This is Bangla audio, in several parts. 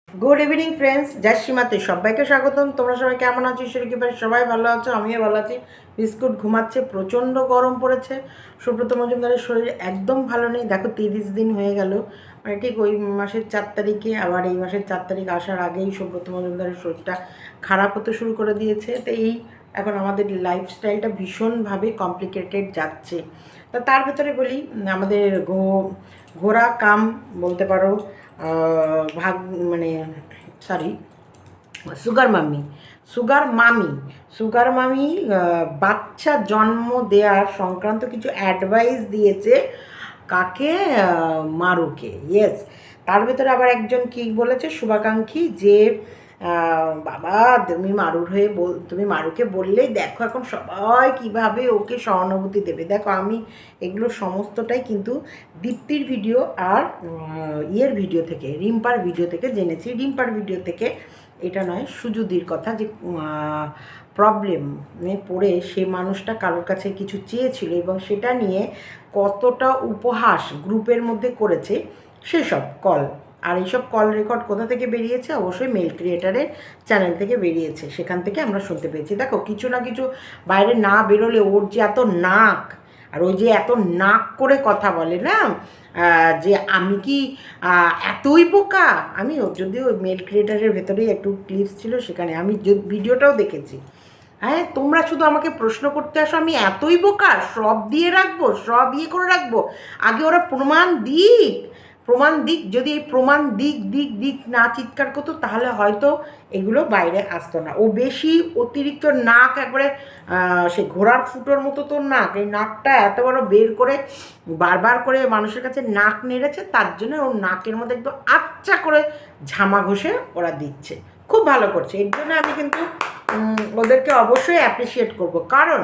গুড ইভিনিং ফ্রেন্ডস, জয়শ্রীমাতে সবাইকে স্বাগতম। তোমরা সবাই কেমন আছো? ঈশ্বরের কৃপায় সবাই ভালো আছো, আমিও ভালো আছি। বিস্কুট ঘুমাচ্ছে, প্রচণ্ড গরম পড়েছে। সুব্রত মজুমদারের শরীর একদম ভালো নেই। দেখো 30 দিন হয়ে গেল, মানে ঠিক ওই মাসের 4 তারিখে, আবার এই মাসের 4 তারিখ আসার আগেই সুব্রত মজুমদারের শরীরটা খারাপ হতে শুরু করে দিয়েছে। তো এখন আমাদের লাইফস্টাইলটা ভীষণভাবে কমপ্লিকেটেড যাচ্ছে। তা তার ভেতরে বলি, আমাদের ঘোড়া কাম বলতে পারো ভাগ, মানে সরি, সুগার মামি সুগার মামি সুগার মামি বাচ্চা জন্ম দেওয়ার সংক্রান্ত কিছু অ্যাডভাইস দিয়েছে। কাকে? মারুকে। ইয়েস। তার ভেতরে আবার একজন কি বলেছে, শুভাকাঙ্ক্ষী, যে বাবা তুমি মারুকে বললেই দেখো এখন সবাই কিভাবে ওকে সহানুভূতি দেবে। দেখো আমি এগুলো সমস্তটাই কিন্তু দীপ্তির ভিডিও আর ইয়ের ভিডিও থেকে, রিম্পার ভিডিও থেকে জেনেছি। রিম্পার ভিডিও থেকে, এটা নয়, সুজুদির কথা, যে প্রবলেমে পড়ে সে মানুষটা কারোর কাছে কিছু চেয়েছিল এবং সেটা নিয়ে কতটা উপহাস গ্রুপের মধ্যে করেছে সেসব কল। আর এইসব কল রেকর্ড কোথা থেকে বেরিয়েছে? অবশ্যই মেল ক্রিয়েটারের চ্যানেল থেকে বেরিয়েছে, সেখান থেকে আমরা শুনতে পেয়েছি। দেখো কিছু না কিছু বাইরে না বেরোলে ওর যে এত নাক, আর ওই যে এত নাক করে কথা বলে না, যে আমি কি এতই বোকা। আমি যদিও মেল ক্রিয়েটারের ভেতরেই একটু ক্লিপস ছিল, সেখানে আমি ভিডিওটাও দেখেছি। হ্যাঁ, তোমরা শুধু আমাকে প্রশ্ন করতে আসো, আমি এতই বোকা, সব দিয়ে রাখবো, সব ইয়ে করে রাখবো। আগে ওরা প্রমাণ দিক, যদি এই প্রমাণ দিক দিক দিক না চিৎকার করতো তাহলে হয়তো এগুলো বাইরে আসতো না। ও বেশি অতিরিক্ত নাক, একবারে সে ঘোড়ার ফুটোর মতো তোর নাক, এই নাকটা এত বড় বের করে বারবার করে মানুষের কাছে নাক নেড়েছে, তার জন্য ওর নাকের মধ্যে একদম আচ্ছা করে ঝামা ঘষে ওরা দিচ্ছে। খুব ভালো করছে, এর জন্য আমি কিন্তু ওদেরকে অবশ্যই অ্যাপ্রিসিয়েট করব। কারণ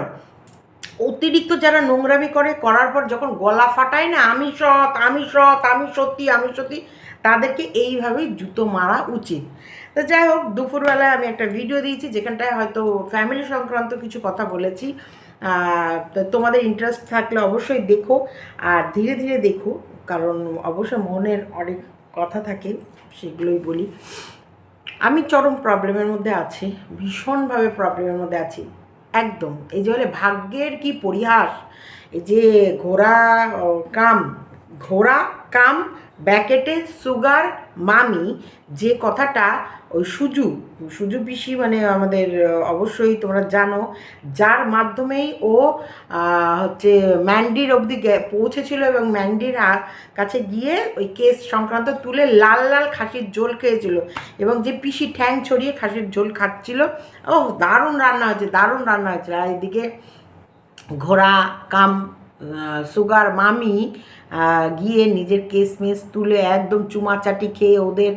অতিরিক্ত যারা নোংরামি করার পর যখন গলা ফাটায় না, আমি সৎ, আমি সৎ, আমি সত্যি, আমি সত্যি, তাদেরকে এইভাবেই জুতো মারা উচিত। তো যাই হোক, দুপুরবেলায় আমি একটা ভিডিও দিয়েছি যেখানটায় হয়তো ফ্যামিলি সংক্রান্ত কিছু কথা বলেছি। তো তোমাদের ইন্টারেস্ট থাকলে অবশ্যই দেখো, আর ধীরে ধীরে দেখো, কারণ অবশ্য মনের অনেক কথা থাকে, সেগুলোই বলি। আমি চরম প্রবলেমের মধ্যে আছি, ভীষণভাবে প্রবলেমের মধ্যে আছি একদম। এই যে বলে ভাগ্যের কি পরিহাস, এই যে কাম ঘোড়া কাম ব্যাকেটে সুগার মামি, যে কথাটা ওই সুজু পিসি, মানে আমাদের অবশ্যই তোমরা জানো, যার মাধ্যমেই ও হচ্ছে ম্যান্ডির অবধি পৌঁছেছিল এবং ম্যান্ডির কাছে গিয়ে ওই কেস সংক্রান্ত তুলে লাল লাল খাসির ঝোল খেয়েছিল, এবং যে পিসি ঠ্যাং ছড়িয়ে খাসির ঝোল খাচ্ছিল। ও দারুণ রান্না হয়েছে, দারুণ রান্না হয়েছে। আর এদিকে ঘোড়া কাম সুগার মামি গিয়ে নিজের কেসমেস তুলে একদম চুমাচাটি খেয়ে, ওদের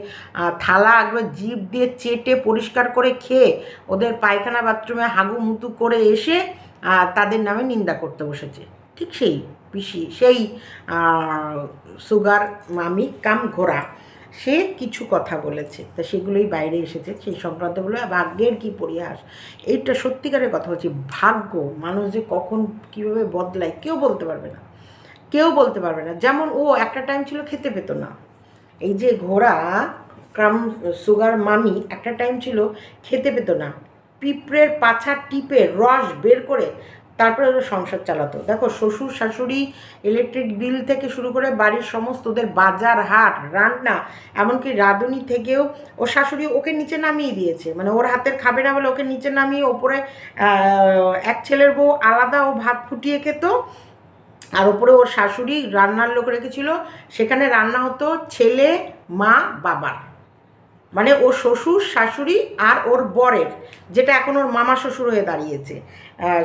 থালা একবার জিভ দিয়ে চেটে পরিষ্কার করে খেয়ে, ওদের পায়খানা বাথরুমে হাগু মুতু করে এসে তাদের নামে নিন্দা করতে বসেছে। ঠিক সেই পিসি, সেই সুগার মামি কাম ঘোড়া, সে কিছু কথা বলেছে, তা সেগুলোই বাইরে এসেছে, সেই সংক্রান্তগুলো। ভাগ্যের কি পরিহাস, এইটা সত্যিকারের কথা বলছি। ভাগ্য, মানুষ যে কখন কীভাবে বদলায় কেউ বলতে পারবে না, কেউ বলতে পারবে না। যেমন ও একটা টাইম ছিল খেতে পেতো না, এই যে ঘোড়া কাম সুগার মামি একটা টাইম ছিল খেতে পেতো না, পিঁপড়ের পাছা টিপে রস বের করে তারপরে ওরা সংসার চালাতো। দেখো শ্বশুর শাশুড়ি, ইলেকট্রিক বিল থেকে শুরু করে বাড়ির সমস্ত, ওদের বাজার হাট রান্না, এমনকি রাঁধুনি থেকেও ও শাশুড়ি ওকে নিচে নামিয়ে দিয়েছে, মানে ওর হাতের খাবে না বলে ওকে নিচে নামিয়ে ওপরে এক ছেলের বউ আলাদা ও ভাত ফুটিয়ে খেত, আর ওপরে ওর শাশুড়ি রান্নার লোক রেখেছিল, সেখানে রান্না হতো ছেলে মা বাবার, মানে ওর শ্বশুর শাশুড়ি আর ওর বরের, যেটা এখন ওর মামা শ্বশুর হয়ে দাঁড়িয়েছে,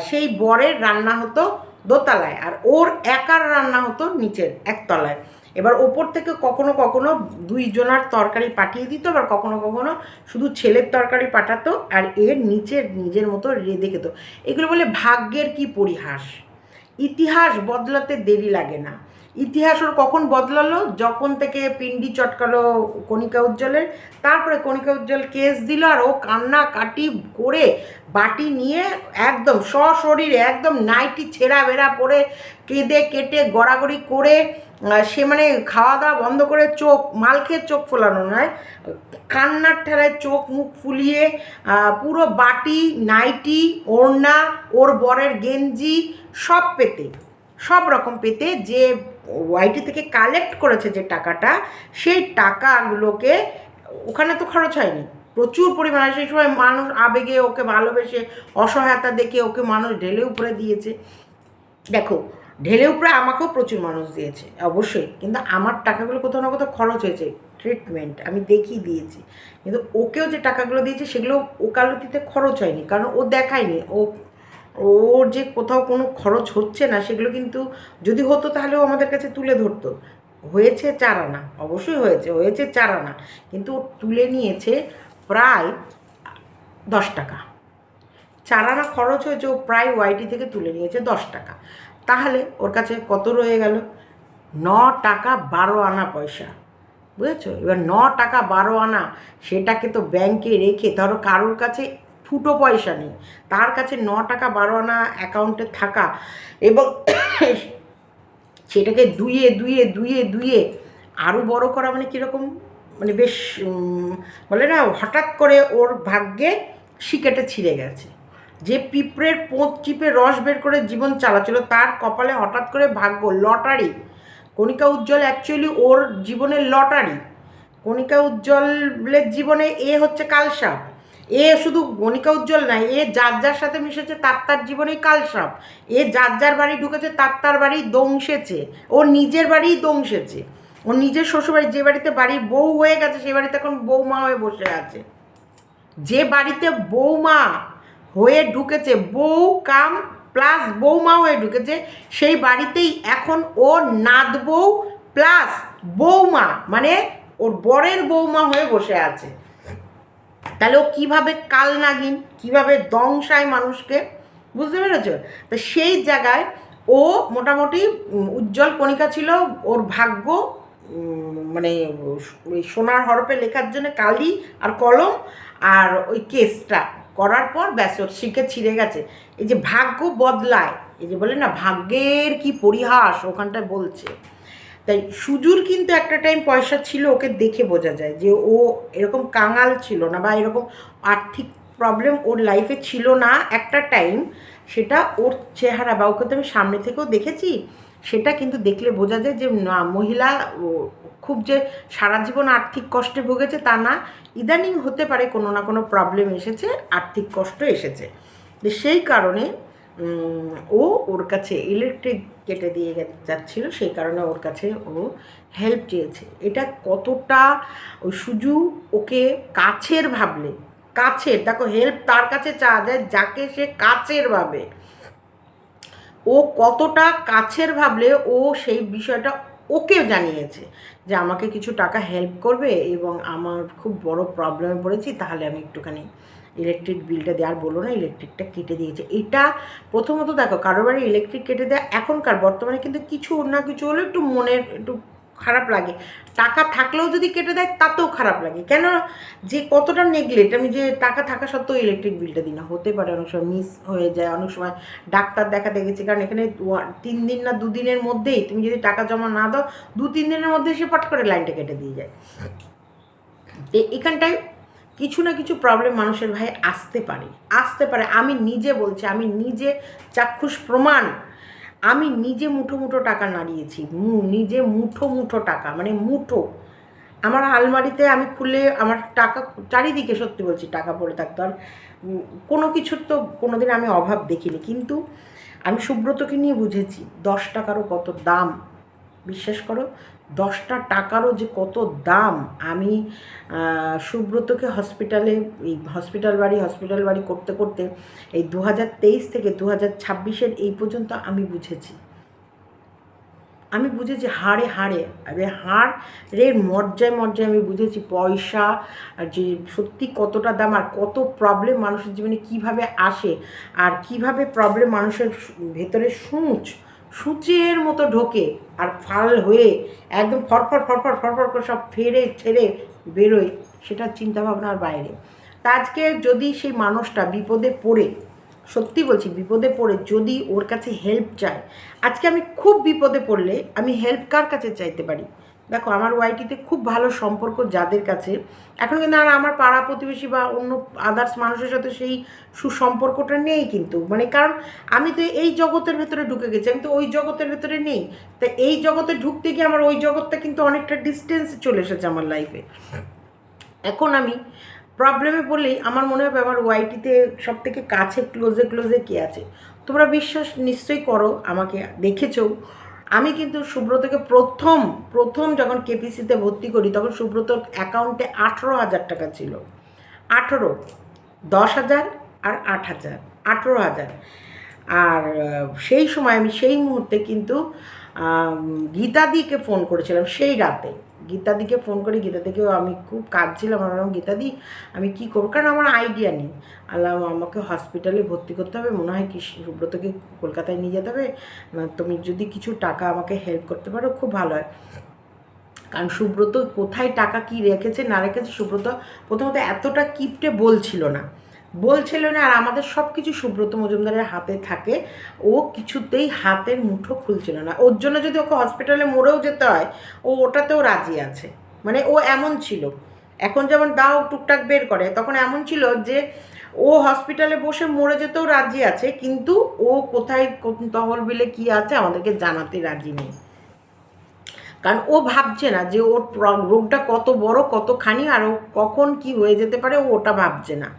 সেই বরের রান্না হতো দোতলায়, আর ওর একার রান্না হতো নিচের একতলায়। এবার ওপর থেকে কখনো কখনো দুইজনার তরকারি পাঠিয়ে দিত, আবার কখনো কখনো শুধু ছেলের তরকারি পাঠাতো, আর এর নিচের নিজের মতো রেঁধে খেত। এগুলো বলে ভাগ্যের কি পরিহাস। ইতিহাস বদলাতে দেরি লাগে না। ইতিহাস ওর কখন বদলালো? যখন থেকে পিন্ডি চটকালো কণিকা উজ্জ্বলের, তারপরে কণিকা উজ্জ্বল কেস দিল, আর ও কান্নাকাটি করে বাটি নিয়ে একদম সশরীরে, একদম নাইটি ছেঁড়া বেড়া পরে কেঁদে কেটে গড়াগড়ি করে সে মানে খাওয়া দাওয়া বন্ধ করে চোখ মাল খেয়ে চোখ ফোলানো নয়, কান্নার ঠেলায় চোখ মুখ ফুলিয়ে পুরো বাটি নাইটি ওড়না ওর বরের গেঞ্জি সব পেতে, সব রকম পেতে যে ওয়াইটি থেকে কালেক্ট করেছে যে টাকাটা, সেই টাকাগুলোকে ওখানে তো খরচ হয়নি, প্রচুর পরিমাণে সেই সময় মানুষ আবেগে ওকে ভালোবেসে অসহায়তা দেখে ওকে মানুষ ঢেলে উপরে দিয়েছে। দেখো ঢেলে উপরে আমাকেও প্রচুর মানুষ দিয়েছে অবশ্যই, কিন্তু আমার টাকাগুলো কোথাও না কোথাও খরচ হয়েছে, ট্রিটমেন্ট আমি দেখিয়ে দিয়েছি, কিন্তু ওকেও যে টাকাগুলো দিয়েছে সেগুলো ওকালতিতে খরচ হয়নি, কারণ ও দেখায়নি ওর যে কোথাও কোনো খরচ হচ্ছে না সেগুলো, কিন্তু যদি হতো তাহলে ও আমাদের কাছে তুলে ধরতো। হয়েছে 4 আনা, অবশ্যই হয়েছে 4 আনা, কিন্তু ও তুলে নিয়েছে প্রায় 10 টাকা। 4 আনা খরচ হয়েছে, ও প্রায় ওয়াইটি থেকে তুলে নিয়েছে 10 টাকা। তাহলে ওর কাছে কত রয়ে গেল? 9 টাকা 12 আনা পয়সা, বুঝেছো? এবার 9 টাকা 12 আনা, সেটাকে তো ব্যাংকে রেখে, ধরো কারোর কাছে ফুটো পয়সা নেই, তার কাছে 9 টাকা 12 আনা অ্যাকাউন্টে থাকা এবং সেটাকে দুইয়ে দুইয়ে দুইয়ে দুইয়ে আরও বড় করা, মানে কীরকম, মানে বেশ বলে না, হঠাৎ করে ওর ভাগ্যে শিকেটে ছিঁড়ে গেছে। যে পিঁপড়ের পোঁত চিপে রস বের করে জীবন চালাচ্ছিল, তার কপালে হঠাৎ করে ভাগ্য লটারি। কণিকা উজ্জ্বল অ্যাকচুয়ালি ওর জীবনের লটারি। কণিকা উজ্জ্বলের জীবনে এ হচ্ছে কালসাপ, এ শুধু কণিকা উজ্জ্বল নাই, এ যার যার সাথে মিশেছে তার জীবনেই কালসাপ, এ যার বাড়ি ঢুকেছে তার বাড়ি দংসেছে, ওর নিজের বাড়িই দংসেছে, ওর নিজের শ্বশুরবাড়ি, যে বাড়িতে বাড়ির বউ হয়ে গেছে সে বাড়িতে এখন বৌমা হয়ে বসে আছে, যে বাড়িতে বৌমা হয়ে ঢুকেছে, বউ কাম প্লাস বৌমা হয়ে ঢুকেছে, সেই বাড়িতেই এখন ও নাত বউ প্লাস বৌমা, মানে ওর বরের বৌমা হয়ে বসে আছে। তাহলে ও কীভাবে কাল নাগিন, কীভাবে দংশায় মানুষকে, বুঝতে পেরেছ? তো সেই জায়গায় ও মোটামুটি উজ্জ্বল কণিকা ছিল, ওর ভাগ্য মানে ওই সোনার হরপে লেখার জন্য কালি আর কলম আর ওই কেসটা করার পর ব্যাস ওর শিখে ছিঁড়ে গেছে। এই যে ভাগ্য বদলায়, এই যে বলে না ভাগ্যের কি পরিহাস, ওখানটায় বলছে। তাই সুজুর কিন্তু একটা টাইম পয়সা ছিল, ওকে দেখে বোঝা যায় যে ও এরকম কাঙাল ছিল না, বা এরকম আর্থিক প্রবলেম ওর লাইফে ছিল না একটা টাইম, সেটা ওর চেহারা, বা ওকে তো আমি সামনে থেকেও দেখেছি, সেটা কিন্তু দেখলে বোঝা যায় যে না, মহিলা খুব যে সারা জীবন আর্থিক কষ্টে ভুগেছে তা না, ইদানিং হতে পারে কোনো না কোনো প্রবলেম এসেছে, আর্থিক কষ্ট এসেছে, সেই কারণে ওর কাছে ইলেকট্রিক কেটে দিয়ে যাচ্ছিল, সেই কারণে ওর কাছে ও হেল্প চেয়েছে। এটা কতটা ওই সুজু ওকে কাছের ভাবলে, কাছের, দেখো হেল্প তার কাছে চাওয়া যায় যাকে সে কাছের ভাবে, ও কতটা কাছের ভাবলে ও সেই বিষয়টা ওকে জানিয়েছে যে আমাকে কিছু টাকা হেল্প করবে এবং আমার খুব বড় প্রবলেমে পড়েছি, তাহলে আমি একটুখানি ইলেকট্রিক বিলটা দেওয়ার বলো না, ইলেকট্রিকটা কেটে দিয়েছে। এটা প্রথমত দেখো কারো বাড়ি ইলেকট্রিক কেটে দেওয়া এখনকার বর্তমানে কিন্তু কিছু না কিছু হলে একটু মনের একটু খারাপ লাগে, টাকা থাকলেও যদি কেটে দেয় তাতেও খারাপ লাগে, কেন যে কতটা নেগলেক্ট, আমি যে টাকা থাকা সত্ত্বেও ইলেকট্রিক বিলটা দিই না, হতে পারে অনেক সময় মিস হয়ে যায়, অনেক সময় ডাক্তার দেখাতে গেছি, কারণ এখানে 3 দিন না 2 দিনের মধ্যেই তুমি যদি টাকা জমা না দাও 2-3 দিনের মধ্যে সে পট করে লাইনটা কেটে দিয়ে যায়। এখানটায় কিছু না কিছু প্রবলেম মানুষের ভাই আসতে পারে, আমি নিজে বলছি, আমি নিজে চাক্ষুষ প্রমাণ, আমি নিজে মুঠো মুঠো টাকা নাড়িয়েছি, নিজে মুঠো মুঠো টাকা, মানে মুঠো, আমার আলমারিতে আমি খুলে আমার টাকা চারিদিকে, সত্যি বলছি, টাকা পড়ে থাকতো, আর কোনো কিছুর তো কোনো দিন আমি অভাব দেখিনি, কিন্তু আমি সুব্রতকে নিয়ে বুঝেছি 10 টাকারও কত দাম, বিশ্বাস করো 10টা টাকারও যে কত দাম। আমি সুব্রতকে হসপিটালে, এই হসপিটাল বাড়ি করতে করতে এই 2023 থেকে 2026 এই পর্যন্ত আমি বুঝেছি হাড়ে হাড়ের মর্যায় আমি বুঝেছি পয়সা যে সত্যি কতটা দাম, আর কত প্রবলেম মানুষের জীবনে কিভাবে আসে, আর কিভাবে প্রবলেম মানুষের ভেতরে সূচের মতো ঢোকে আর ফাল হয়ে একদম ফরফর করে সব ছেড়ে বেরোয়, সেটা চিন্তাভাবনার বাইরে। তা আজকে যদি সেই মানুষটা বিপদে পড়ে সত্যি বলছি, বিপদে পড়ে যদি ওর কাছে হেল্প চায়, আজকে আমি খুব বিপদে পড়লে আমি হেল্প কার কাছে চাইতে পারি? দেখো আমার ওয়াইটিতে খুব ভালো সম্পর্ক যাদের কাছে, এখন কিন্তু আর আমার পাড়া প্রতিবেশী বা অন্য আদার্স মানুষের সাথে সেই সুসম্পর্কটা নেই কিন্তু, মানে কারণ আমি তো এই জগতের ভেতরে ঢুকে গেছি, আমি তো ওই জগতের ভেতরে নেই। তা এই জগতে ঢুকতে গিয়ে আমার ওই জগৎটা কিন্তু অনেকটা ডিস্টেন্সে চলে এসেছে আমার লাইফে। এখন আমি প্রবলেমে পড়লেই আমার মনে হবে আমার ওয়াইটিতে সব থেকে কাছে ক্লোজে ক্লোজে কে আছে। তোমরা বিশ্বাস নিশ্চয়ই করো, আমাকে দেখেছো, আমি কিন্তু সুব্রতকে প্রথম প্রথম যখন কেপিসিতে ভর্তি করি তখন সুব্রতর অ্যাকাউন্টে 18,000 টাকা ছিল। 18, 10,000 আর 8,000, 18,000। আর সেই সময় আমি সেই মুহূর্তে কিন্তু গীতাদিকে ফোন করেছিলাম সেই রাতে। গীতাদিকে ফোন করে, গীতাদিকেও আমি খুব কাঁদছিলাম, আমার গীতাদি আমি কী করবো, কারণ আমার আইডিয়া নেই। আল্লাহ, আমাকে হসপিটালে ভর্তি করতে হবে, মনে হয় কি সুব্রতকে কলকাতায় নিয়ে যেতে হবে, তুমি যদি কিছু টাকা আমাকে হেল্প করতে পারো খুব ভালো হয়। কারণ সুব্রত কোথায় টাকা কি রেখেছে না রেখেছে সুব্রত প্রথমত এতটা কিপটে বলছিল না, আর আমাদের সব কিছু সুব্রত মজুমদারের হাতে থাকে, ও কিছুতেই হাতের মুঠো খুলছিল না। ওর জন্য যদি ওকে হসপিটালে মরেও যেতে হয় ও ওটাতেও রাজি আছে, মানে ও এমন ছিল। এখন যেমন দাও টুকটাক বের করে, তখন এমন ছিল যে ও হসপিটালে বসে মরে যেতেও রাজি আছে, কিন্তু ও কোথায় তহলবিলে কী আছে আমাদেরকে জানাতে রাজি নেই। কারণ ও ভাবছে না যে ওর রোগটা কত বড় কতখানি আর ও কখন কি হয়ে যেতে পারে, ও ওটা ভাবছে না।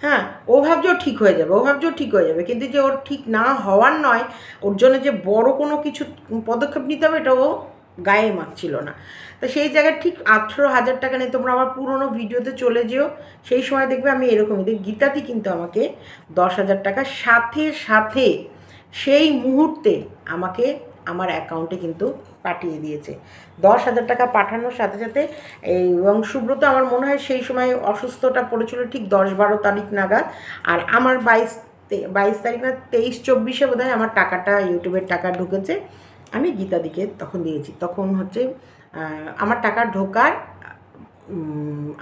হ্যাঁ, ও ভাবছে ও ঠিক হয়ে যাবে, কিন্তু যে ওর ঠিক না হওয়ার নয়, ওর জন্য যে বড় কোনো কিছু পদক্ষেপ নিতে হবে এটা ও গায়ে মাখছিল না। তো সেই জায়গায় ঠিক 18,000 টাকা নিয়ে তোমরা আমার পুরনো ভিডিওতে চলে যেও, সেই সময় দেখবে আমি এরকমই গীতাতি কিন্তু আমাকে 10,000 টাকা সাথে সাথে সেই মুহূর্তে আমাকে আমার অ্যাকাউন্টে কিন্তু পাঠিয়ে দিয়েছে। 10,000 টাকা পাঠানোর সাথে সাথে এবং সুব্রত আমার মনে হয় সেই সময় অসুস্থটা পড়েছিল ঠিক 10-12 তারিখ নাগাদ, আর আমার 22 তারিখ না 23-24 বোধহয় আমার টাকাটা ইউটিউবের টাকা ঢুকেছে। আমি গীতাদিকে তখন দিয়েছি, তখন হচ্ছে আমার টাকা ঢোকার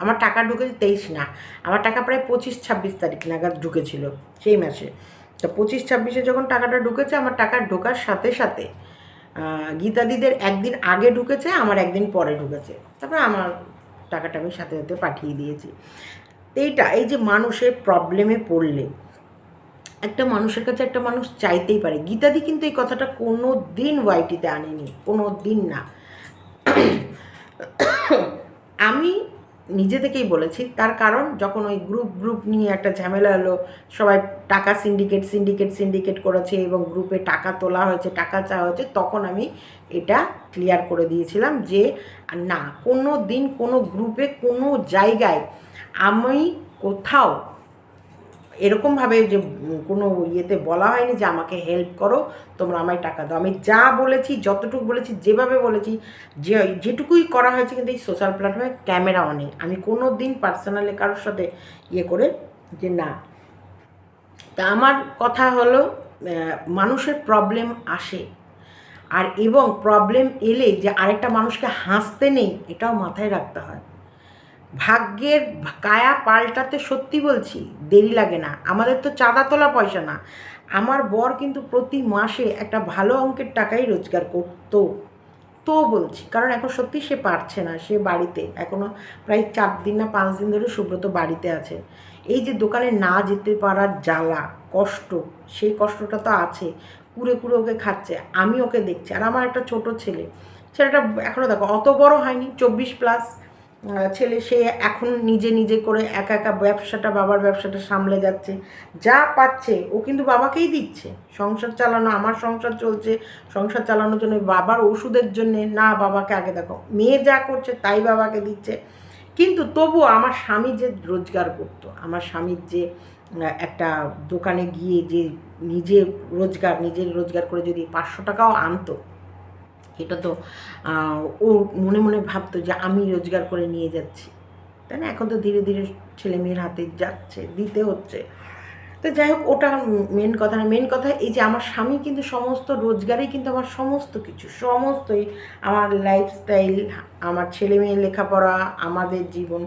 আমার টাকা ঢুকেছে 23 না, আমার টাকা প্রায় 25-26 তারিখ নাগাদ ঢুকেছিল সেই মাসে। তো 25-26 যখন টাকাটা ঢুকেছে, আমার টাকা ঢোকার সাথে সাথে গীতাদিদের একদিন আগে ঢুকেছে, আমার একদিন পরে ঢুকেছে, তারপরে আমার টাকাটা আমি সাথে সাথে পাঠিয়ে দিয়েছি। এই যে মানুষের প্রবলেমে পড়লে একটা মানুষের কাছে একটা মানুষ চাইতেই পারে, গীতাদি কিন্তু এই কথাটা কোনো দিন ওয়াইটিতে আনেনি, কোনো দিন না। আমি নিজে থেকেই বলেছি, তার কারণ যখন ওই গ্রুপ নিয়ে একটা ঝামেলা হলো, সবাই টাকা সিন্ডিকেট করেছে এবং গ্রুপে টাকা তোলা হয়েছে, টাকা চাওয়া হয়েছে, তখন আমি এটা ক্লিয়ার করে দিয়েছিলাম যে না, কোনো দিন কোনো গ্রুপে কোনো জায়গায় আমি কোথাও এরকমভাবে যে কোনো ইয়েতে বলা হয়নি যে আমাকে হেল্প করো, তোমরা আমায় টাকা দাও। আমি যা বলেছি, যতটুকু বলেছি, যেভাবে বলেছি, যেটুকুই করা হয়েছে কিন্তু এই সোশ্যাল প্ল্যাটফর্মে ক্যামেরা অনে, আমি কোনো দিন পার্সোনালি কারোর সাথে ইয়ে করে যে না। তা আমার কথা হলো, মানুষের প্রবলেম আসে, আর এবং প্রবলেম এলে যে আরেকটা মানুষকে হাসতে নেই এটাও মাথায় রাখতে হয়। ভাগ্যের কায়া পাল্টাতে সত্যি বলছি দেরি লাগে না, আমাদের তো চাঁদা তোলা পয়সা না। আমার বর কিন্তু প্রতি মাসে একটা ভালো অঙ্কের টাকাই রোজগার করতো, তো বলছি কারণ এখন সত্যি সে পারছে না, সে বাড়িতে এখনও প্রায় 4 দিন না 5 দিন ধরে সুব্রত বাড়িতে আছে। এই যে দোকানে না যেতে পারার জ্বালা কষ্ট, সেই কষ্টটা তো আছে, কুড়ে কুড়ে ওকে খাচ্ছে, আমি ওকে দেখছি। আর আমার একটা ছোট ছেলেটা এখনও দেখো অত বড় হয়নি, 24+ ছেলে, সে এখন নিজে করে একা ব্যবসাটা, বাবার ব্যবসাটা সামলে যাচ্ছে, যা পাচ্ছে ও কিন্তু বাবাকেই দিচ্ছে। সংসার চালানো, আমার সংসার চলছে, সংসার চালানোর জন্য বাবার ওষুধের জন্যে না, বাবাকে আগে দেখো, মেয়ে যা করছে তাই বাবাকে দিচ্ছে। কিন্তু তবুও আমার স্বামী যে রোজগার করতো, আমার স্বামীর যে একটা দোকানে গিয়ে যে নিজের রোজগার করে যদি 500 টাকাও আনতো, এটা তো ও মনে মনে ভাবতো যে আমি রোজগার করে নিয়ে যাচ্ছি, তাই না? এখন তো ধীরে ধীরে ছেলে মেয়ের হাতে যাচ্ছে, দিতে হচ্ছে। তো যাই হোক, ওটা মেন কথা না। মেন কথা এই যে আমার স্বামী কিন্তু সমস্ত রোজগারেই কিন্তু আমার সমস্ত কিছু, সমস্তই, আমার লাইফস্টাইল, আমার ছেলে মেয়ের লেখাপড়া, আমাদের জীবন,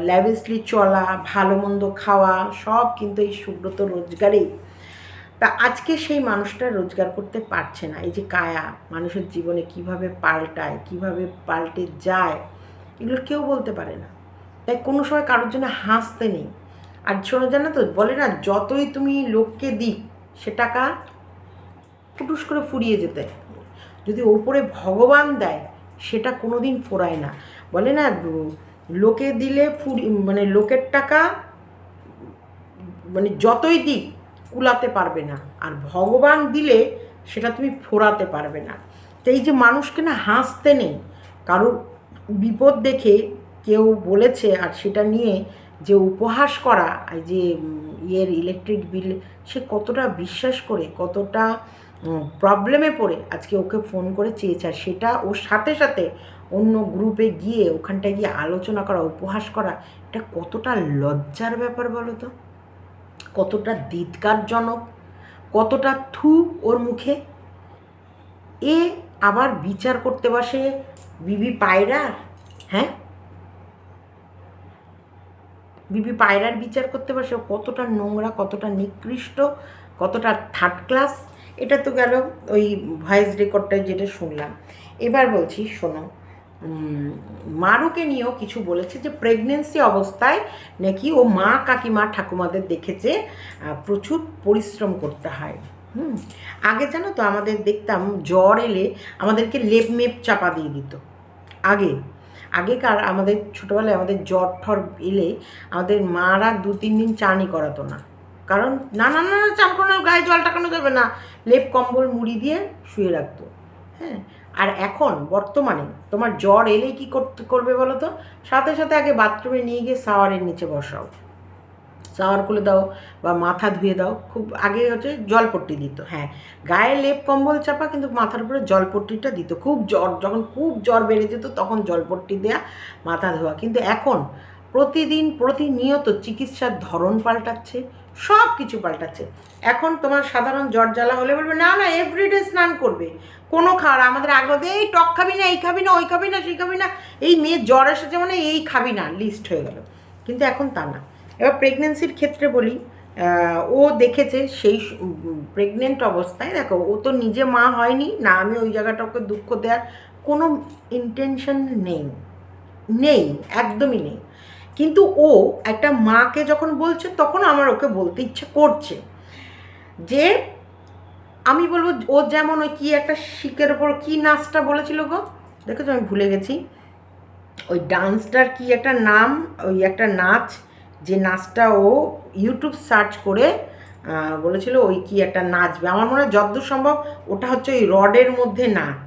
ল্যাভিশলি চলা, ভালো মন্দ খাওয়া, সব কিন্তু এই সুব্রত রোজগারেই। তা আজকে সেই মানুষটা রোজগার করতে পারছে না। এই যে কায়া মানুষের জীবনে কিভাবে পাল্টায়, কিভাবে পাল্টে যায়, এগুলো কেউ বলতে পারে না। তাই কোনো সময় কারোর জন্য হাসতে নেই। আর শোনো, জানো তো, বলে না, যতই তুমি লোককে দিক সে টাকা ফুটুস করে ফুরিয়ে যেতে, যদি ওপরে ভগবান দেয় সেটা কোনো দিন ফোরায় না। বলে না, লোকে দিলে মানে লোকের টাকা মানে যতই দিক কুলাতে পারবে না, আর ভগবান দিলে সেটা তুমি ফোরাতে পারবে না। তো এই যে মানুষকে না হাসতে নেই, কারোর বিপদ দেখে কেউ বলেছে আর সেটা নিয়ে যে উপহাস করা, এই যে ইলেকট্রিক বিল, সে কতটা বিশ্বাস করে, কতটা প্রবলেমে পড়ে আজকে ওকে ফোন করে চেয়েছে, আর সেটা ওর সাথে সাথে অন্য গ্রুপে গিয়ে ওখানটায় গিয়ে আলোচনা করা, উপহাস করা, এটা কতটা লজ্জার ব্যাপার বলো তো, কতটা ধিক্কারজনক, কতটা থু ওর মুখে। এ আবার বিচার করতে বসে বিবি পায়রার, হ্যাঁ, বিবি পায়রার বিচার করতে বসে। কতটা নোংরা, কতটা নিকৃষ্ট, কতটা থার্ড ক্লাস। এটা তো গেল ওই ভয়েস রেকর্ডটায় যেটা শুনলাম। এবার বলছি শোনো, মারুকে নিয়েও কিছু বলেছে যে প্রেগনেন্সি অবস্থায় নাকি ও মা কাকিমা ঠাকুমাদের দেখেছে প্রচুর পরিশ্রম করতে হয়। আগে জানো তো আমাদের দেখতাম জ্বর এলে আমাদেরকে লেপ মেপ চাপা দিয়ে দিত। আগেকার আমাদের ছোটোবেলায় আমাদের জ্বর ঠর এলে আমাদের মারা 2-3 দিন চানই করাতো না, কারণ না না না চান করানো, গায়ে জল টাকানো যাবে না, লেপ কম্বল মুড়ি দিয়ে শুয়ে রাখতো। হ্যাঁ, আর এখন বর্তমানে তোমার জ্বর এলেই কী করবে বলো তো, সাথে সাথে আগে বাথরুমে নিয়ে গিয়ে শাওয়ারের নিচে বসাও, শাওয়ার খুলে দাও বা মাথা ধুয়ে দাও। খুব আগে হচ্ছে জলপট্টি দিত, হ্যাঁ, গায়ে লেপ কম্বল চাপা, কিন্তু মাথার উপরে জলপট্টিটা দিত। খুব জ্বর, যখন খুব জ্বর বেড়ে যেত তখন জলপট্টি দেয়া, মাথা ধোয়া। কিন্তু এখন প্রতিদিন প্রতিনিয়ত চিকিৎসার ধরন পাল্টাচ্ছে, সব কিছু পাল্টাচ্ছে। এখন তোমার সাধারণ জ্বর জ্বালা হলে বলবে না না এভরিডে স্নান করবে, কোনো খাওয়ার, আমাদের আগে এই টক খাবি না, এই খাবি না, ওই খাবি না, সেই খাবি না, এই মেয়ের জ্বর এসেছে মানে এই খাবি না, লিস্ট হয়ে গেল। কিন্তু এখন তা না। এবার প্রেগনেন্সির ক্ষেত্রে বলি, ও দেখেছে সেই প্রেগনেন্ট অবস্থায়, দেখো ও তো নিজে মা হয়নি না, আমি ওই জায়গাটা ওকে দুঃখ দেওয়ার কোনো ইন্টেনশন নেই, একদমই নেই। কিন্তু ও একটা মাকে যখন বলছে তখন আমার ওকে বলতে ইচ্ছে করছে যে, আমি বলবো ও যেমন ওই কী একটা শিকের ওপর কী নাচটা বলেছিল গো, দেখেছো আমি ভুলে গেছি, ওই ডান্সটার কি একটা নাম, ওই একটা নাচ, যে নাচটা ও ইউটিউব সার্চ করে বলেছিল ওই কি একটা নাচবে, আমার মনে হয় যতদূর সম্ভব ওটা হচ্ছে ওই রডের মধ্যে নাচ,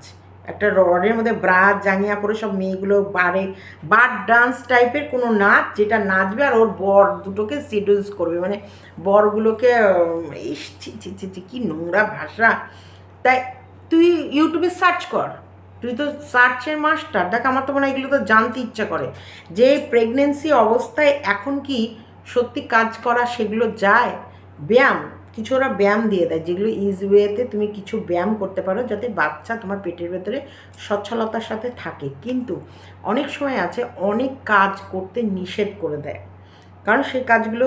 একটা রডের মধ্যে ব্রা জাঙিয়া পরে সব মেয়েগুলো বার ডান্স টাইপের কোনো নাচ, যেটা নাচবে আর ওর বর দুটোকে সিডিউস করবে, মানে বরগুলোকে, ইস ছি ছি ছি ছি, কী নোংরা ভাষা। তাই তুই ইউটিউবে সার্চ কর, তুই তো সার্চের মাস্টার, দেখ আমার তো মনে হয় এগুলো তো জানতে ইচ্ছা করে যে প্রেগনেন্সি অবস্থায় এখন কি সত্যি কাজ করা সেগুলো যায়। ব্যায়াম কিছু ওরা ব্যায়াম দিয়ে দেয়, যেগুলো ইজি ওয়েতে তুমি কিছু ব্যায়াম করতে পারো যাতে বাচ্চা তোমার পেটের ভেতরে সচ্ছলতার সাথে থাকে। কিন্তু অনেক সময় আছে অনেক কাজ করতে নিষেধ করে দেয়, কারণ সেই কাজগুলো,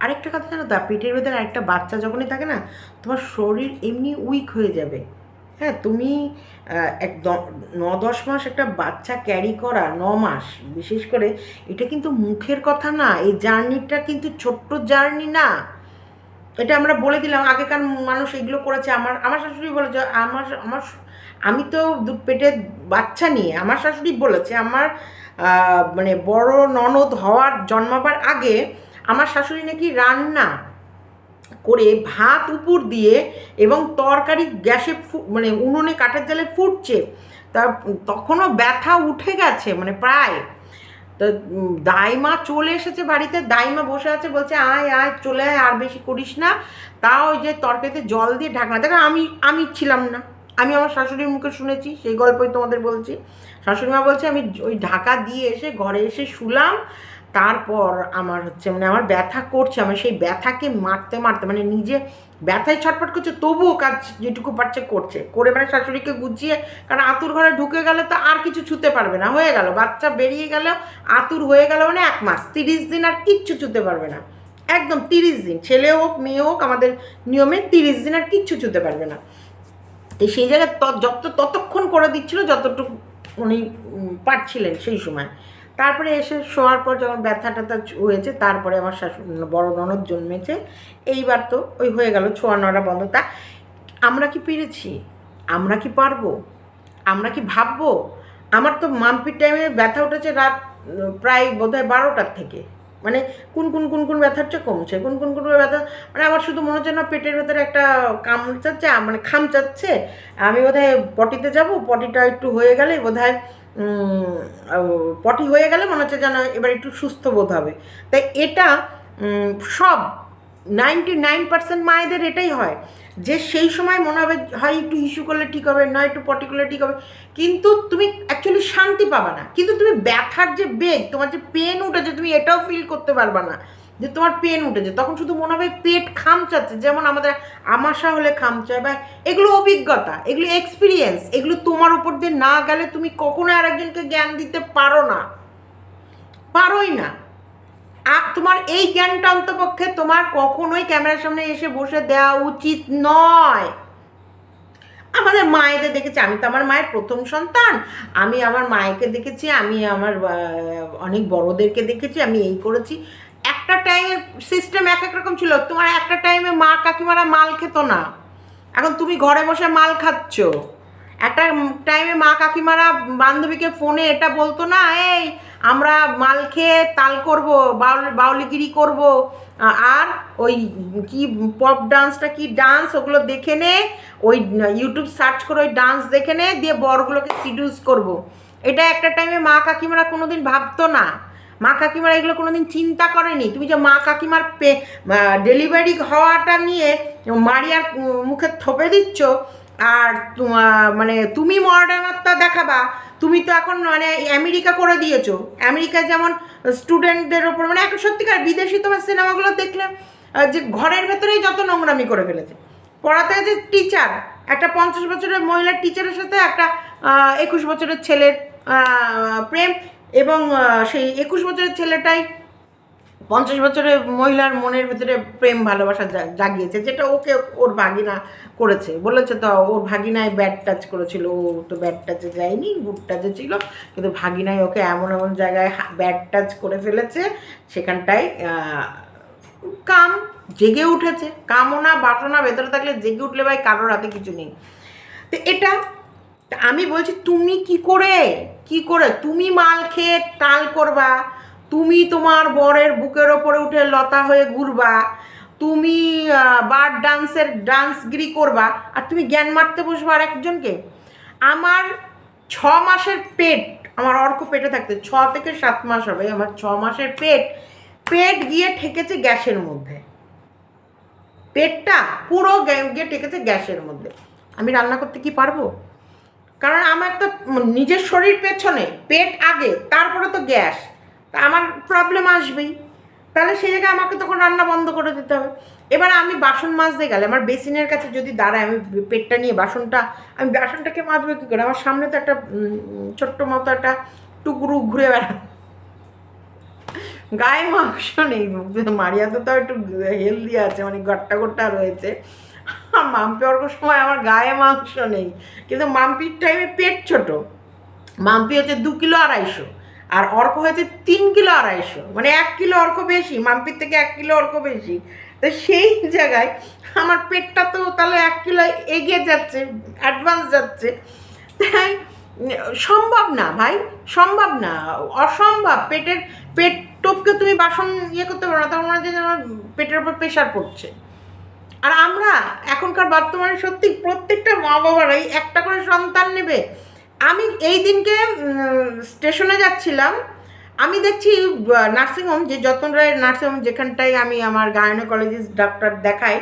আরেকটা কথা জানো তো, পেটের ভেতরে আরেকটা বাচ্চা যখনই থাকে না, তোমার শরীর এমনি উইক হয়ে যাবে। হ্যাঁ, তুমি 9-10 মাস একটা বাচ্চা ক্যারি করা, 9 মাস বিশেষ করে, এটা কিন্তু মুখের কথা না, এই জার্নিটা কিন্তু ছোট্ট জার্নি না। এটা আমরা বলে দিলাম, আগেকার মানুষ এগুলো করেছে। আমার শাশুড়ি বলেছে, আমি তো পেটে বাচ্চা নিয়ে, আমার শাশুড়ি বলেছে, আমার মানে বড় ননদ হওয়ার জন্মাবার আগে আমার শাশুড়ি নাকি রান্না করে ভাত উপর দিয়ে এবং তরকারি গ্যাসে মানে উনুনে কাঠের জালে ফুটছে, তখনও ব্যথা উঠে গেছে মানে প্রায়। তো দাইমা চলে এসেছে বাড়িতে, দাইমা বসে আছে, বলছে আয় আয় চলে আয়, আর বেশি করিস না। তাও ওই যে তরকারিতে জল দিয়ে ঢাকনা, দেখো আমি ছিলাম না, আমি আমার শাশুড়ির মুখে শুনেছি, সেই গল্পই তোমাদের বলছি। শাশুড়িমা বলছে আমি ওই ঢাকা দিয়ে এসে ঘরে এসে শুলাম, তারপর আমার হচ্ছে মানে আমার ব্যথা করছে, আমার সেই ব্যথাকে মারতে মারতে মানে নিজে ব্যথায় ছটফট করছে, তবুও কাজ যেটুকু পারছে করছে, করে মানে শাশুড়িকে গুছিয়ে, কারণ আতুর ঘরে ঢুকে গেলে তো আর কিছু ছুতে পারবে না, হয়ে গেল বাচ্চা বেরিয়ে গেল, আতুর হয়ে গেল মানে 1 মাস, 30 দিন আর কিচ্ছু ছুতে পারবে না, একদম 30 দিন, ছেলে হোক মেয়ে হোক আমাদের নিয়মে 30 দিন আর কিচ্ছু ছুতে পারবে না। সেই জায়গায় ততক্ষণ করে দিচ্ছিল যতটুকু উনি পারছিলেন সেই সময়। তারপরে এসে শোয়ার পর যখন ব্যথা ট্যাথা হয়েছে, তারপরে আমার শাশুড়ি বড় ননদ জন্মেছে, এইবার তো ওই হয়ে গেল ছোঁয়া নড়া বন্ধ। তা আমরা কি পেরেছি? আমরা কি পারবো? আমরা কি ভাববো? আমার তো মাম্পির টাইমে ব্যথা উঠেছে রাত প্রায় বোধহয় 12টার থেকে, মানে কোন ব্যথা হচ্ছে কমছে, কোন ব্যথা, মানে আমার শুধু মনে হচ্ছে না পেটের ভেতরে একটা কামড়াচ্ছে, মানে খামচাচ্ছে, আমি বোধহয় পটিতে যাব, পটিটা একটু হয়ে গেলে বোধহয় পটি হয়ে গেলে মনে হচ্ছে যেন এবার একটু সুস্থ বোধ হবে। তাই এটা সব 99% মায়েদের এটাই হয়, যে সেই সময় মনে হবে হয় একটু ইস্যু করলে ঠিক হবে, নয় একটু পটি করলে ঠিক হবে, কিন্তু তুমি অ্যাকচুয়ালি শান্তি পাবা না, কিন্তু তুমি ব্যথার যে বেগ, তোমার যে পেন উঠেছে, তুমি এটাও ফিল করতে পারবা না যে তোমার পেন উঠেছে, তখন শুধু মনে হবে পেট খামচাচ্ছে, যেমন আমাদের আমাশা হলে খামচায়, বা এগুলো অভিজ্ঞতা, এগুলো এক্সপিরিয়েন্স, এগুলো তোমার উপর দিয়ে না গেলে তুমি কখনো আর একজনকে জ্ঞান দিতে পারো না, পারোই না। আর তোমার এই জ্ঞানটা অন্তপক্ষে তোমার কখনোই ক্যামেরার সামনে এসে বসে দেওয়া উচিত নয়। আমাদের মায়েদের দেখেছি, আমি তো আমার মায়ের প্রথম সন্তান, আমি আমার মায়েকে দেখেছি, আমি আমার অনেক বড়দেরকে দেখেছি, আমি এই করেছি। একটা টাইমের সিস্টেম এক এক রকম ছিল, তোমার একটা টাইমে মা কাকিমারা মাল খেত না, এখন তুমি ঘরে বসে মাল খাচ্ছ। একটা টাইমে মা কাকিমারা বান্ধবীকে ফোনে এটা বলতো না, এই আমরা মাল খেয়ে তাল করবো, বাউলিগিরি করব, আর ওই কি পপ ডান্সটা কি ডান্স, ওগুলো দেখে নে, ওই ইউটিউব সার্চ করে ওই ডান্স দেখে নে, দিয়ে বরগুলোকে সিডিউস করব। এটা একটা টাইমে মা কাকিমারা কোনোদিন ভাবতো না, মা কাকিমারা এগুলো কোনোদিন চিন্তা করেনি। তুমি যে মা কাকিমার ডেলিভারি হওয়াটা নিয়ে মারিয়ার মুখে থপে দিচ্ছ, আর মানে তুমি মডার্নতা দেখাবা, তুমি তো এখন মানে আমেরিকা করে দিয়েছো, আমেরিকায় যেমন স্টুডেন্টদের ওপর মানে এখন সত্যিকার বিদেশি তোমার সিনেমাগুলো দেখলে যে ঘরের ভেতরেই যত নোংরামি করে ফেলেছে। পড়াতে যে টিচার, একটা 50 বছরের মহিলার টিচারের সাথে একটা 21 বছরের ছেলের প্রেম, এবং সেই 21 বছরের ছেলেটাই 50 বছরের মহিলার মনের ভেতরে প্রেম ভালোবাসা জাগিয়েছে, যেটা ওকে ওর ভাগিনা করেছে, বলেছে তো ওর ভাগিনায় ব্যাড টাচ করেছিল, ও তো ব্যাড টাচে যায়নি, গুড টাচে ছিল, কিন্তু ভাগিনায় ওকে এমন এমন জায়গায় ব্যাড টাচ করে ফেলেছে, সেখানটায় কাম জেগে উঠেছে, কামনা বাসনা ভেতরে থাকলে জেগে উঠলে ভাই কারোর হাতে কিছু নেই। তো এটা আমি বলছি, তুমি কি করে তুমি মাল খেয়ে টাল করবা, তুমি তোমার বরের বুকের ওপরে উঠে লতা হয়ে ঘুরবা, তুমি বার্ড ডান্সগিরি করবা, আর তুমি জ্ঞান মারতে বসবা আর একজনকে। আমার 6 মাসের পেট, আমার অর্ক পেটে থাকতে 6 থেকে 7 মাস হবে, আমার 6 মাসের পেট গিয়ে ঠেকেছে গ্যাসের মধ্যে, পেটটা পুরো গিয়ে ঠেকেছে গ্যাসের মধ্যে। আমি রান্না করতে কি পারবো? কারণ আমার তো নিজের শরীর পেছনে, পেট আগে, তারপরে তো গ্যাস, তা আমার প্রবলেম আসবেই। তাহলে সেই জায়গায় আমাকে তখন রান্না বন্ধ করে দিতে হবে। এবার আমি বাসন মাজতে গেলে আমার বেসিনের কাছে যদি দাঁড়ায়, আমি পেটটা নিয়ে আমি বাসনটাকে মাজবো কী করে? আমার সামনে তো একটা ছোট্ট মতো একটা টুকরো ঘুরে বেড়া, গায়ে মাংস নেই, মারিয়া তো তাও একটু হেলদি আছে, মানে গট্টা রয়েছে। মাম্পি অর্ক সময় আমার গায়ে মাংস নেই, কিন্তু মাম্পির টাইমে পেট ছোট, মাম্পি হচ্ছে 2 কিলো 250, আর অর্ক হয়েছে 3 কিলো 250, মানে 1 কিলো অর্ক বেশি, মাম্পির থেকে 1 কিলো অর্ক বেশি। তো সেই জায়গায় আমার পেটটা তো তাহলে 1 কিলো এগিয়ে যাচ্ছে, অ্যাডভান্স যাচ্ছে। তাই সম্ভব না ভাই, সম্ভব না, অসম্ভব। পেট টপকে তুমি বাসন করতে পারো না, তখন মনে হচ্ছে যেন পেটের উপর প্রেশার পড়ছে। আর আমরা এখনকার বর্তমানে সত্যি প্রত্যেকটা মা বাবারাই একটা করে সন্তান নেবে। আমি এই দিনকে স্টেশনে যাচ্ছিলাম, আমি দেখছি নার্সিংহোম, যে যতন রায়ের নার্সিংহোম যেখানটায় আমি আমার গাইনোকোলজিস্ট ডাক্তার দেখাই,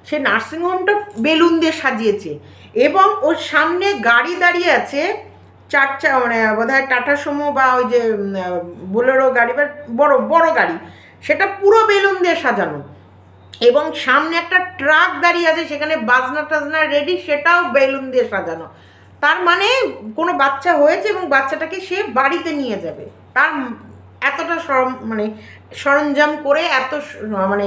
সে নার্সিংহোমটা বেলুন দিয়ে সাজিয়েছে, এবং ওর সামনে গাড়ি দাঁড়িয়ে আছে মানে বোধহয় টাটা সুমো বা ওই যে বোলেরো গাড়ি বা বড় বড় গাড়ি, সেটা পুরো বেলুন দিয়ে সাজানো, এবং সামনে একটা ট্রাক দাঁড়িয়ে আছে, সেখানে বাজনা টাজনা রেডি, সেটাও বেলুন দিয়ে সাজানো। তার মানে কোনো বাচ্চা হয়েছে এবং বাচ্চাটাকে সে বাড়িতে নিয়ে যাবে, তার এতটা মানে সরঞ্জাম করে এত মানে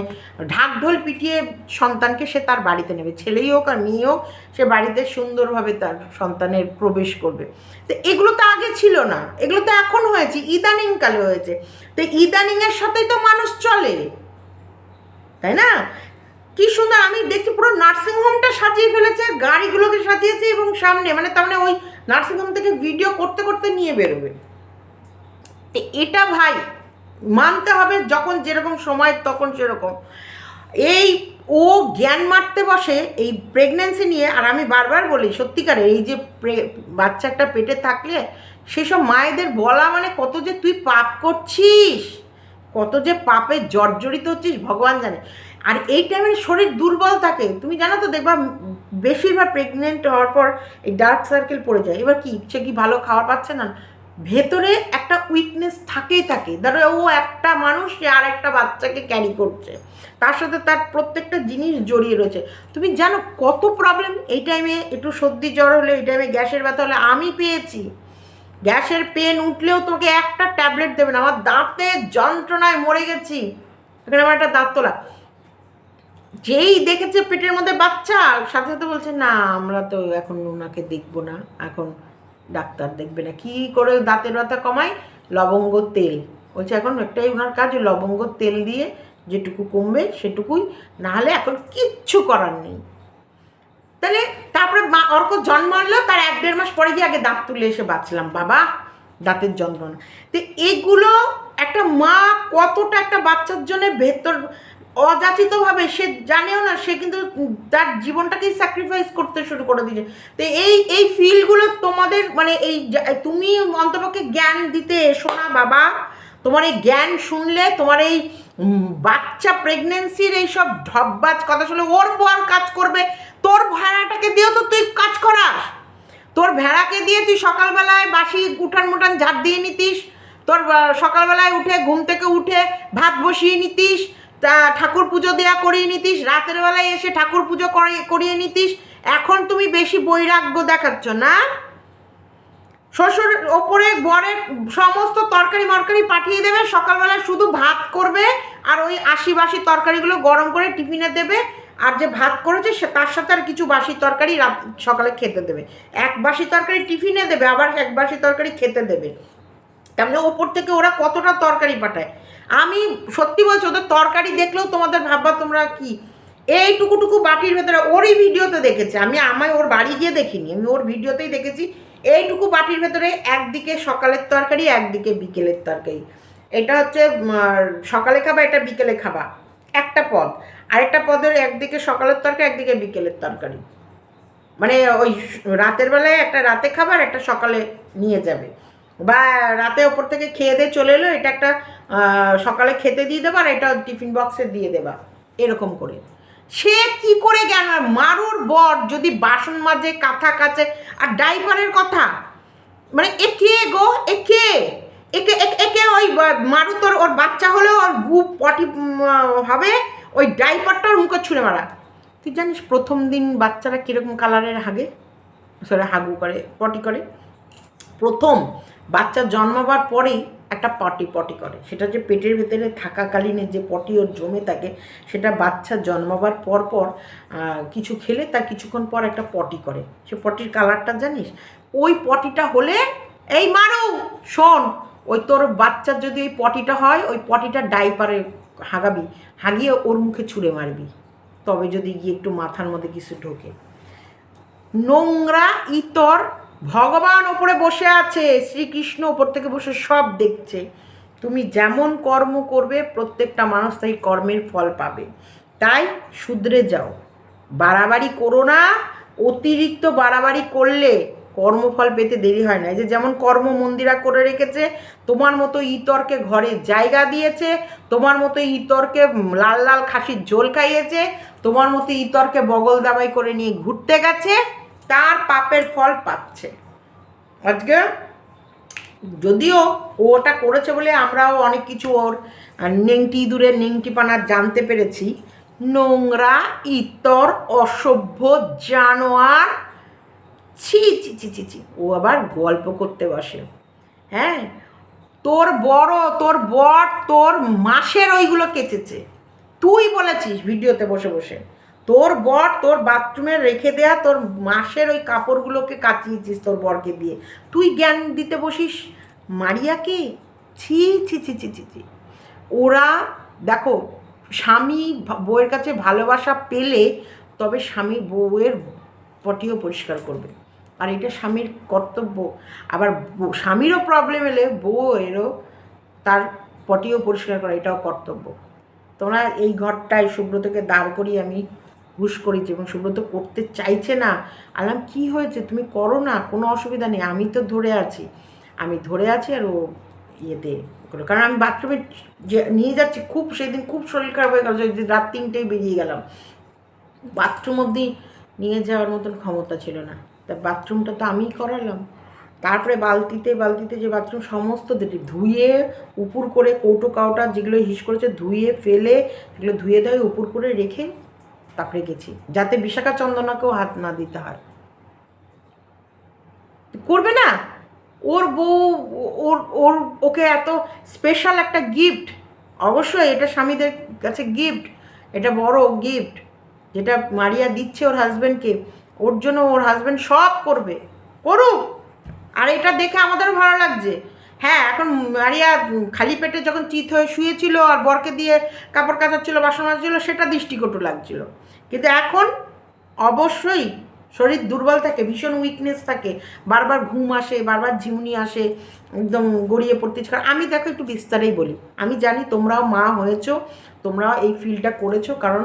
ঢাকঢোল পিটিয়ে সন্তানকে সে তার বাড়িতে নেবে, ছেলেই হোক আর মেয়ে হোক, সে বাড়িতে সুন্দরভাবে তার সন্তানের প্রবেশ করবে। তো এগুলো তো আগে ছিল না, এগুলো তো এখন হয়েছে, ইদানিংকালে হয়েছে। তো ইদানিংয়ের সাথেই তো মানুষ চলে, তাই না? কি সুন্দর আমি দেখছি, পুরো নার্সিংহোমটা সাজিয়ে ফেলেছে, গাড়িগুলোকে সাজিয়েছে, এবং সামনে মানে তার মানে ওই নার্সিংহোম থেকে ভিডিও করতে করতে নিয়ে বেরোবে। এটা ভাই মানতে হবে, যখন যেরকম সময় তখন সেরকম। এই ও জ্ঞান মারতে বসে এই প্রেগনেন্সি নিয়ে। আর আমি বারবার বলি, সত্যিকারে এই যে বাচ্চা একটা পেটে থাকলে সেসব মায়েদের বলা মানে কত যে তুই পাপ করছিস, কত যে পাপে জর্জরিত হচ্ছিস ভগবান জানে। আর এই টাইমে শরীর দুর্বল থাকে, তুমি জানো তো, দেখবা বেশিরভাগ প্রেগনেন্ট হওয়ার পর এই ডার্ক সার্কেল পড়ে যায়। এবার কি সে কি ভালো খাওয়া পাচ্ছে না, ভেতরে একটা উইকনেস থাকেই থাকে। ধরো ও একটা মানুষ, সে আর একটা বাচ্চাকে ক্যারি করছে, তার সাথে তার প্রত্যেকটা জিনিস জড়িয়ে রয়েছে। তুমি জানো কত প্রবলেম এই টাইমে, একটু সর্দি জ্বর হলে, এই টাইমে গ্যাসের ব্যথা হলে আমি পেয়েছি। গ্যাসের পেন উঠলেও তোকে একটা ট্যাবলেট দেবে না, আমার দাঁতের যন্ত্রণায় মরে গেছি, এখানে আমার একটা দাঁত তোলা। যেই দেখেছে পেটের মধ্যে বাচ্চা, সাথে সাথে বলছে না আমরা তো এখন ওনাকে দেখবো না, এখন ডাক্তার দেখবে না। কি করে দাঁতের ব্যথা কমায়? লবঙ্গ তেল। বলছে এখন একটাই ওনার কাজ, লবঙ্গ তেল দিয়ে যেটুকু কমবে সেটুকুই, নাহলে এখন কিচ্ছু করার নেই। তাহলে তারপরে অর্ক জন্ম আনলো, তার 1-1.5 মাস পরে গিয়ে আগে দাঁত তুলে এসে বাঁচলাম, বাবা দাঁতের যন্ত্রণা। তো এগুলো একটা মা কতটা একটা বাচ্চার জন্য ভেতর অযাচিতভাবে, সে জানেও না, সে কিন্তু তার জীবনটাকেই স্যাক্রিফাইস করতে শুরু করে দিয়েছে। তো এই ফিলগুলো তোমাদের মানে এই তুমি অন্তপক্ষে জ্ঞান দিতে এসো না বাবা। তোমার এই জ্ঞান শুনলে, তোমার এই বাচ্চা প্রেগনেন্সির এইসব ঢপবাজ কথা শুনলে, ওর পর কাজ করবে। তোর ভেড়াটাকে দিয়েও তো তুই কাজ করাস, তোর ভেড়াকে দিয়ে তুই সকালবেলায় বাসি উঠান মুঠান ঝাড় দিয়ে নিতিস, তোর সকালবেলায় উঠে ঘুম থেকে উঠে ভাত বসিয়ে নিতিস, তা ঠাকুর পুজো দেওয়া করিয়ে নিতিস, রাতের বেলায় এসে ঠাকুর পুজো করিয়ে নিতিস। এখন তুমি বেশি বৈরাগ্য দেখাচ্ছ না? শ্বশুর ওপরে বরের সমস্ত তরকারি মরকারি পাঠিয়ে দেবে, সকালবেলায় শুধু ভাত করবে, আর ওই আশি বাসি তরকারিগুলো গরম করে টিফিনে দেবে, আর যে ভাত করেছে সে তার সাথে আর কিছু বাসি তরকারি সকালে খেতে দেবে। এক বাসি তরকারি টিফিনে দেবে, আবার এক বাসি তরকারি খেতে দেবে। তেমনি ওপর থেকে ওরা কতটা তরকারি পাঠায়। আমি সত্যি বলছি, ওদের তরকারি দেখলেও তোমাদের ভাববা তোমরা কি, এইটুকুটুকু বাটির ভেতরে, ওরই ভিডিওতে দেখেছি আমি, ওর বাড়ি গিয়ে দেখিনি, আমি ওর ভিডিওতেই দেখেছি, এইটুকু বাটির ভেতরে একদিকে সকালের তরকারি, একদিকে বিকেলের তরকারি। এটা হচ্ছে সকালে খাবা, এটা বিকেলে খাবা, একটা পদ। আরেকটা পদের একদিকে সকালের তরকারি, একদিকে বিকেলের তরকারি, মানে ওই রাতের বেলায় একটা রাতে খাবার, একটা সকালে নিয়ে যাবে, বা রাতে ওপর থেকে খেয়ে দিয়ে চলে এলো, এটা একটা সকালে খেতে দিয়ে দেবা, আর এটা টিফিন বক্সে দিয়ে দেবা, এরকম করে। সে কি করে জ্ঞান? মারুর বর যদি বাসন মাজে, কাঁথা কাচে, আর ডাইপারের কথা, মানে একে গো, একে একে একে ওই মারু, তোর ওর বাচ্চা হলেও ওর গু পটি হবে, ওই ডাইপারটার মুখে ছুঁড়ে মারা। তুই জানিস প্রথম দিন বাচ্চারা কীরকম কালারের হাগে, সেটা হাগু করে, পটি করে। প্রথম বাচ্চা জন্মাবার পরেই একটা পটি করে, সেটা যে পেটের ভেতরে থাকাকালীনে যে পটি ওর জমে থাকে, সেটা বাচ্চা জন্মাবার পর কিছু খেলে তার কিছুক্ষণ পর একটা পটি করে। সে পটির কালারটা জানিস? ওই পটিটা হলে, এই মারু শোন, ওই তোর বাচ্চার যদি ওই পটিটা হয়, ওই পটিটা ডাইপারে হাগাবি, হাগিয়ে ওর মুখে ছুঁড়ে মারবি, তবে যদি গিয়ে একটু মাথার মধ্যে কিছু ঢোকে। নোংরা ইতর, ভগবান ওপরে বসে আছে, শ্রীকৃষ্ণ ওপর থেকে বসে সব দেখছে। তুমি যেমন কর্ম করবে, প্রত্যেকটা মানুষ তাই কর্মের ফল পাবে। তাই শুধরে যাও, বাড়াবাড়ি করো না। অতিরিক্ত বাড়াবাড়ি করলে কর্মফল পেতে দেরি হয় না। এই যে যেমন কর্ম মন্দিরা করে রেখেছে, তোমার মতো ইতরকে ঘরে জায়গা দিয়েছে, তোমার মতো ইতরকে লাল লাল খাসির ঝোল খাইয়েছে, তোমার মতো ইতরকে বগল দাবাই করে নিয়ে ঘুরতে গেছে, তার পাপের ফল পাচ্ছে। আজকে যদিও ও ওটা করেছে বলে আমরাও অনেক কিছু ওর নেংটি দূরে নেংটিপানা জানতে পেরেছি, নোংরা ইতর অসভ্য জানোয়ার, ছি ছি ছি ছি ছি। ও আবার গল্প করতে বসে। হ্যাঁ, তোর বর তোর মাসের ওইগুলো কেচেছে, তুই বলেছিস ভিডিওতে বসে বসে তোর বর তোর বাথরুমে রেখে দেয়া তোর মাসের ওই কাপড়গুলোকে কাচিয়েছিস তোর বরকে দিয়ে, তুই জ্ঞান দিতে বসিস মারিয়াকে। ছি ছি ছি ছি ছি ছি। ওরা দেখো, স্বামী বউয়ের কাছে ভালোবাসা পেলে তবে স্বামী বউয়ের পটিও পরিষ্কার করবে, আর এটা স্বামীর কর্তব্য। আবার স্বামীরও প্রবলেম এলে বউয়েরও তার পটিও পরিষ্কার করা এটাও কর্তব্য। তোমরা এই ঘরটায় সুব্রতকে দাঁড় করিয়ে আমি হুশ করেছি, এবং সুব্রত করতে চাইছে না। আলাম কি হয়েছে, তুমি করো না, কোনো অসুবিধা নেই, আমি তো ধরে আছি, আমি ধরে আছি। আর ও ইয়েতে করো, কারণ আমি বাথরুমে যে নিয়ে যাচ্ছি, খুব সেদিন খুব শরীর খারাপ হয়ে গেল, রাত 3টেই বেরিয়ে গেলাম, বাথরুম অবধি নিয়ে যাওয়ার মতন ক্ষমতা ছিল না, তা বাথরুমটা তো আমিই করালাম। তারপরে বালতিতে বালতিতে যে বাথরুম সমস্ত ধুয়ে উপুর করে কৌটো কাউটা যেগুলো হিস করেছে ধুয়ে ফেলে সেগুলো ধুয়ে দেয় উপুর করে রেখে তারপরে গেছি, যাতে বিশাখা চন্দনাকেও হাত না দিতে হয়। করবে না, ওর বউ, ওর ওর ওকে এত স্পেশাল একটা গিফট, অবশ্যই এটা স্বামীদের কাছে গিফট, এটা বড় গিফট যেটা মারিয়া দিচ্ছে ওর হাজব্যান্ডকে, ওর জন্য ওর হাজব্যান্ড সব করবে, করুক। আর এটা দেখে আমাদেরও ভালো লাগছে। হ্যাঁ, এখন মারিয়া খালি পেটে যখন চিত হয়ে শুয়েছিল আর বরকে দিয়ে কাপড় কাচাচ্ছিল বাসন মাজছিল সেটা দৃষ্টিকটু লাগছিল, কিন্তু এখন অবশ্যই শরীর দুর্বল থাকে, ভীষণ উইকনেস থাকে, বারবার ঘুম আসে, বারবার ঝিমুনি আসে, একদম গড়িয়ে পড়তে ইচ্ছে করে। আমি দেখো একটু বিস্তারেই বলি, আমি জানি তোমরাও মা হয়েছো, তোমরাও এই ফিলটা করেছো, কারণ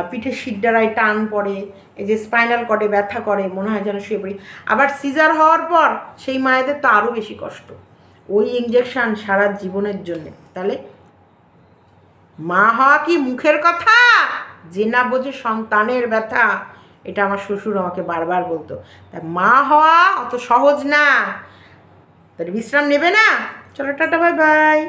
পিঠের শিরডারায় টান পড়ে, এই যে স্পাইনাল কর্ডে ব্যথা করে, মনে হয় যেন শুয়ে পড়ি। আবার সিজার হওয়ার পর সেই মায়েদের তো আরও বেশি কষ্ট, ওই ইঞ্জেকশান সারা জীবনের জন্যে। তাহলে মা হওয়া কি মুখের কথা, যে না বোঝে সন্তানের ব্যথা, এটা আমার শ্বশুর আমাকে বারবার বলতো। তা মা হওয়া অত সহজ না, তাহলে বিশ্রাম নেবে না। চলো টাটা, বাই বাই।